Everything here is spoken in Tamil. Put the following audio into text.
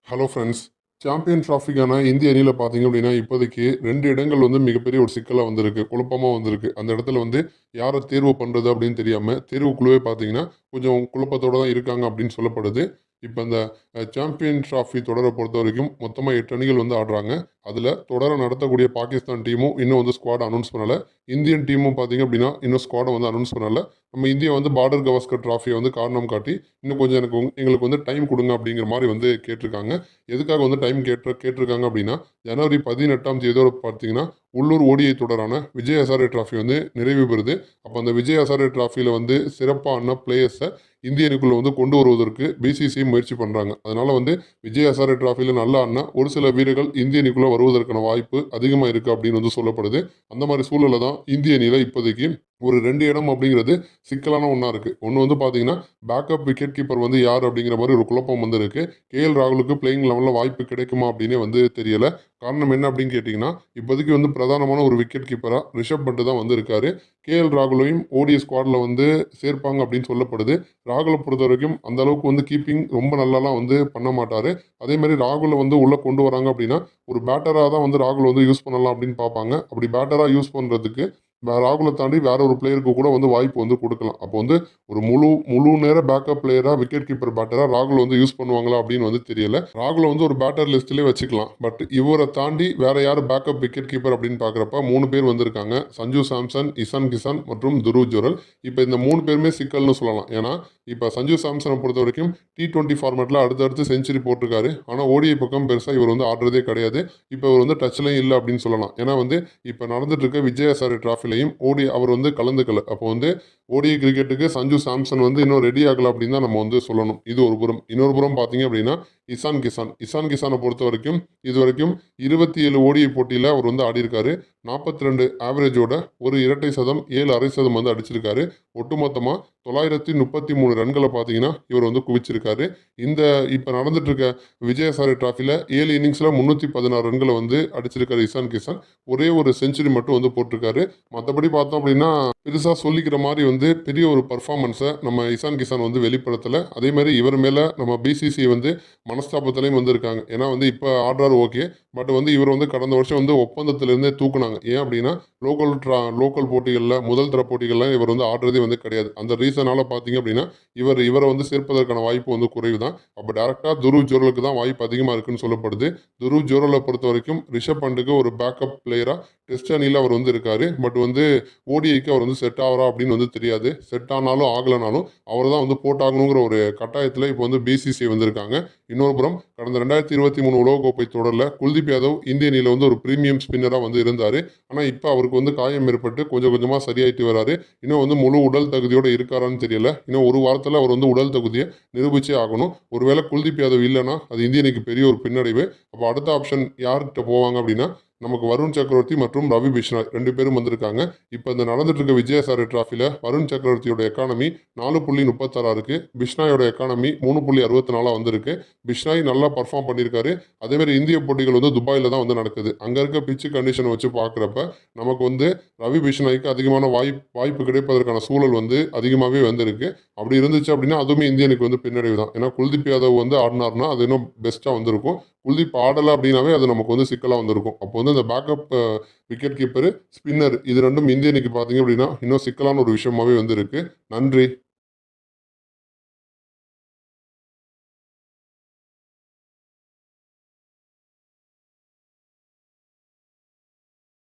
Hello friends. சாம்பியன் ட்ராஃபிக்கான இந்திய அணியில பார்த்தீங்க அப்படின்னா, இப்போதைக்கு 2 இடங்கள் வந்து மிகப்பெரிய ஒரு சிக்கலா வந்திருக்கு. குழப்பமா வந்திருக்கு. அந்த இடத்துல வந்து யார தேர்வு பண்றது அப்படின்னு தெரியாம, தேர்வுக்குழுவே பார்த்தீங்கன்னா, கொஞ்சம் குழப்பத்தோட தான் இருக்காங்க அப்படின்னு சொல்லப்படுது. இப்ப இந்த சாம்பியன் ட்ராஃபி தொடர பொறுத்தவரைக்கும் மொத்தமா 8 அணிகள் வந்து ஆடுறாங்க. அதுல தொடர நடத்தக்கூடிய பாகிஸ்தான் டீமும் இன்னும் வந்து ஸ்குவாட் அனௌன்ஸ் பண்ணல. இந்தியன் டீமும் பார்த்தீங்க அப்படின்னா, இன்னும் ஸ்குவாட வந்து அனௌன்ஸ் பண்ணல. நம்ம இந்தியா வந்து பார்டர் கவாஸ்கர் ட்ராஃபிய வந்து காரணம் காட்டி, இன்னும் கொஞ்சம் எங்களுக்கு வந்து டைம் குடுங்க அப்படிங்கிற மாரி வந்து கேட்டிருக்காங்க. எதுக்காக வந்து டைம் கேட்டிருக்காங்க அப்படின்னா, ஜனவரி 18ஆம் தேதியோட பார்த்தீங்கன்னா, உள்ளூர் ஓடிஐ தொடரான விஜய் ஹசாரே டிராஃபி வந்து நிறைவு பெறுது. அப்போ அந்த விஜய் ஹசாரே டிராஃபியில வந்து சிறப்பா ஆடுன பிளேயர்ஸை இந்திய அணிக்குள்ள வந்து கொண்டு வருவதற்கு பிசிசிஐ முயற்சி பண்றாங்க. அதனால வந்து விஜய் ஹசாரே டிராஃபியில நல்லா ஆடின ஒரு சில வீரர்கள் இந்திய அணிக்குள்ள வருவதற்கான வாய்ப்பு அதிகமா இருக்கு அப்படின்னு வந்து சொல்லப்படுது. அந்த மாதிரி சூழல்ல தான் இந்திய அணியில இப்போதைக்கு ஒரு 2 இடம் அப்படிங்கிறது சிக்கலான ஒண்ணா இருக்கு. ஒண்ணு வந்து பார்த்தீங்கன்னா, பேக்கப் விக்கெட் கீப்பர் வந்து யார் அப்படிங்கிற மாரி ஒரு குழப்பம் வந்து இருக்கு. ராகுலுக்கு பிளேயிங் லெவல்ல வாய்ப்பு கிடைக்குமா அப்படின்னே வந்து தெரியல. காரணம் என்ன அப்படின்னு கேட்டீங்கன்னா, இப்போதைக்கு வந்து பிரதானமான ஒரு விக்கெட் கீப்பரா ரிஷப் பண்ட் தான் வந்து இருக்காரு. ராகுலையும் ஓடிஐ ஸ்குவாட்ல வந்து சேர்ப்பாங்க அப்படின்னு சொல்லப்படுது. ராகுல பொறுத்தவரைக்கும் அந்த அளவுக்கு வந்து கீப்பிங் ரொம்ப நல்லாலாம் வந்து பண்ண மாட்டாரு. அதே மாரி ராகுல வந்து உள்ள கொண்டு வராங்க அப்படின்னா, ஒரு பேட்டரா தான் வந்து ராகுல் வந்து யூஸ் பண்ணலாம் அப்படின்னு பார்ப்பாங்க. அப்படி பேட்டரா யூஸ் பண்றதுக்கு ராகுல தாண்டி வேற ஒரு பிளேயருக்கு கூட வந்து வாய்ப்பு வந்து குடுக்கலாம். அப்போ வந்து ஒரு முழு முழு நேர பேக்கப் பிளேயரா, விக்கெட் கீப்பர் பேட்டரா ராகுல் வந்து யூஸ் பண்ணுவாங்களா அப்படின்னு வந்து தெரியல. ராகுல வந்து ஒரு பேட்டர் லிஸ்ட்லயே வச்சுக்கலாம். பட் இவர தாண்டி வேற யாரு பேக்கப் விக்கெட் கீப்பர் அப்படின்னு பார்க்குறப்ப 3 பேர் வந்திருக்காங்க. சஞ்சு சாம்சன், இசான் கிசான் மற்றும் துருவ் ஜுரல். இப்ப இந்த 3 பேருமே சிக்கல்னு சொல்லலாம். ஏன்னா, இப்ப சஞ்சு சாம்சனை பொறுத்தவரைக்கும் T20 ஃபார்மேட்ல அடுத்தடுத்து செஞ்சுரி போட்டிருக்காரு. ஆனா ஓடிஐ பக்கம் பெருசா இவர் வந்து ஆடுறதே கிடையாது. இப்ப இவர் வந்து டச்லயும் இல்ல அப்படின்னு சொல்லலாம். ஏன்னா வந்து இப்ப நடந்துட்டு இருக்க விஜய் ஹசாரே டிராஃபிலையும் அவர் வந்து கலந்துக்கல. அப்போ வந்து ஓடிஐ கிரிக்கெட்டுக்கு சஞ்சு சாம்சன் வந்து இன்னும் ரெடி ஆகல அப்படின்னு தான் நம்ம வந்து சொல்லணும். இது ஒரு புறம். இன்னொரு புறம் பார்த்தீங்க அப்படின்னா, இசான் கிசானை பொறுத்த வரைக்கும் இதுவரைக்கும் 27 ஓடிஐ போட்டியில் அவர் வந்து ஆடியிருக்காரு. 42 ஆவரேஜோட ஒரு இரட்டை சதம், 7 அரை சதம் வந்து அடிச்சிருக்காரு. ஒட்டுமொத்தமா 933 ரன்களை பார்த்தீங்கன்னா இவர் வந்து குவிச்சிருக்காரு. இந்த இப்போ நடந்துட்டு இருக்க விஜய் ஹசாரே டிராஃபியில் 7 இன்னிங்ஸில் 316 ரன்களை வந்து அடிச்சிருக்காரு இசான் கிசான். ஒரே ஒரு செஞ்சுரி மட்டும் வந்து போட்டிருக்காரு. மற்றபடி பார்த்தோம் அப்படின்னா பெருசாக சொல்லிக்கிற மாதிரி வந்து பெரிய ஒரு பர்ஃபார்மன்ஸை நம்ம இசான் கிசான் வந்து வெளிப்படுத்தலை. அதே மாதிரி இவர் மேலே நம்ம பிசிசி வந்து மனஸ்தாபத்திலையும் வந்திருக்காங்க. ஏன்னா வந்து இப்போ ஆடுறாரு ஓகே. பட் வந்து இவர் வந்து கடந்த வருஷம் வந்து ஒப்பந்தத்திலிருந்தே தூக்குனாங்க. ஏன் அப்படின்னா லோக்கல் போட்டிகளில் முதல் தர போட்டிகளில் இவர் வந்து ஆடுறதே வந்து கிடையாது. அந்த ரீசனால பார்த்தீங்க அப்படின்னா இவரை வந்து சேர்ப்பதற்கான வாய்ப்பு வந்து குறைவு தான். அப்போ டேரெக்டாக துருவ் ஜுரலுக்கு தான் வாய்ப்பு அதிகமாக இருக்குன்னு சொல்லப்படுது. துருவ் ஜுரலை பொறுத்த வரைக்கும் ரிஷப் பண்டுக்கு ஒரு பேக்கப் பிளேயராக டெஸ்ட் அணியில் அவர் வந்து இருக்காரு. பட் வந்து ஓடிஐக்கு அவர் வந்து செட் ஆகிறா அப்படின்னு வந்து தெரியாது. செட் ஆனாலும் ஆகலைனாலும் அவர் தான் வந்து போட்டாகணுங்கிற ஒரு கட்டாயத்தில் இப்போ வந்து பிசிசி வந்திருக்காங்க. இன்னொரு புறம் கடந்த 2023 உலகக்கோப்பை தொடரில் குல்தீப் யாதவ் இந்திய அணியில் வந்து ஒரு பிரீமியம் ஸ்பின்னராக வந்து இருந்தார். ஆனால் இப்போ அவருக்கு வந்து காயம் ஏற்பட்டு கொஞ்சம் கொஞ்சமாக சரியாயிட்டு வராரு. இன்னும் வந்து முழு உடல் தகுதியோடு இருக்காரான்னு தெரியல. இன்னும் ஒரு வாரத்தில் அவர் வந்து உடல் தகுதியை நிரூபிச்சே ஆகணும். ஒருவேளை குல்தீப் யாதவ் இல்லைன்னா அது இந்திய அணிக்கு பெரிய ஒரு பின்னடைவு. அப்போ அடுத்த ஆப்ஷன் யார்கிட்ட போவாங்க அப்படின்னா நமக்கு வருண் சக்கரவர்த்தி மற்றும் ரவி பிஷ்னாய் 2 பேரும் வந்திருக்காங்க. இப்போ இந்த நடந்துட்டு இருக்க விஜய் ஹசாரே டிராஃபியில் வருண் சக்கரவர்த்தியோட எக்கானமி 4.36 இருக்கு. பிஷ்னாயோட எக்கானமி 3.64 வந்திருக்கு. பிஷ்னாய் நல்லா பர்ஃபார்ம் பண்ணியிருக்காரு. அதேமாதிரி இந்திய போட்டிகள் வந்து துபாயில் தான் வந்து நடக்குது. அங்கே இருக்க பிச்சு கண்டிஷனை வச்சு பார்க்குறப்ப நமக்கு வந்து ரவி பிஷ்னாய்க்கு அதிகமான வாய்ப்பு கிடைப்பதற்கான சூழல் வந்து அதிகமாகவே வந்திருக்கு. அப்படி இருந்துச்சு அப்படின்னா அதுவுமே இந்தியனுக்கு வந்து பின்னடைவு தான். ஏன்னா குல்தீப் யாதவ் வந்து ஆடினார்னா அது இன்னும் பெஸ்ட்டாக வந்திருக்கும். குல்தீப் ஆடலை அப்படின்னாவே அது நமக்கு வந்து சிக்கலாக வந்திருக்கும். அப்போ வந்து இந்த பேக்கப் விக்கெட் கீப்பரு, ஸ்பின்னர் இது 2ம் இந்திய அணிக்கு பார்த்தீங்க அப்படின்னா இன்னும் சிக்கலான ஒரு விஷயமாவே வந்து இருக்கு. நன்றி.